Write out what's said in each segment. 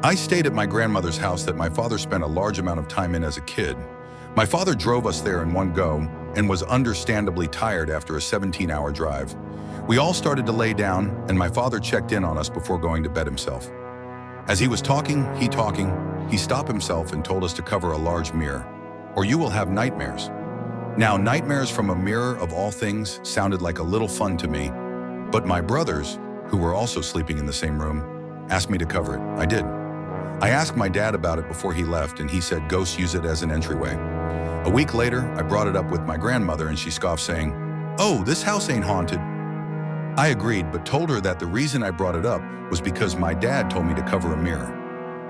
I stayed at my grandmother's house that my father spent a large amount of time in as a kid. My father drove us there in one go and was understandably tired after a 17-hour drive. We all started to lay down, and my father checked in on us before going to bed himself. As he was talking, he stopped himself and told us to cover a large mirror, or you will have nightmares. Now, nightmares from a mirror of all things sounded like a little fun to me, but my brothers, who were also sleeping in the same room, asked me to cover it. I did. I asked my dad about it before he left, and he said ghosts use it as an entryway. A week later, I brought it up with my grandmother, and she scoffed, saying, "Oh, this house ain't haunted." I agreed, but told her that the reason I brought it up was because my dad told me to cover a mirror.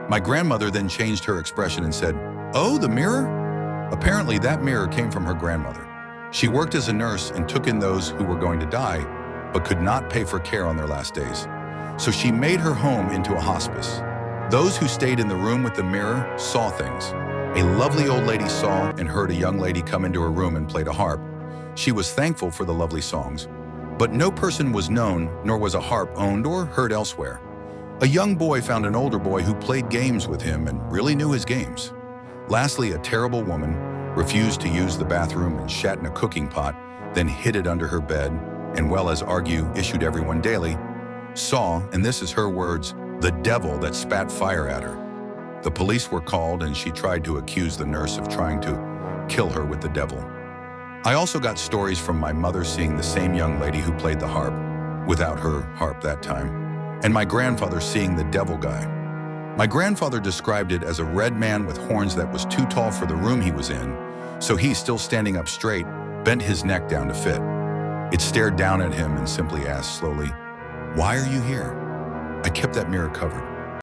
My grandmother then changed her expression and said, "Oh, the mirror?" Apparently, that mirror came from her grandmother. She worked as a nurse and took in those who were going to die, but could not pay for care on their last days. So she made her home into a hospice. Those who stayed in the room with the mirror saw things. A lovely old lady saw and heard a young lady come into her room and played a harp. She was thankful for the lovely songs, but no person was known, nor was a harp owned or heard elsewhere. A young boy found an older boy who played games with him and really knew his games. Lastly, a terrible woman refused to use the bathroom and shat in a cooking pot, then hid it under her bed, and well as argue issued everyone daily, saw, and this is her words, the devil that spat fire at her. The police were called, and she tried to accuse the nurse of trying to kill her with the devil. I also got stories from my mother seeing the same young lady who played the harp, without her harp that time, and my grandfather seeing the devil guy. My grandfather described it as a red man with horns that was too tall for the room he was in, so he, still standing up straight, bent his neck down to fit. It stared down at him and simply asked slowly, "Why are you here?" I kept that mirror covered.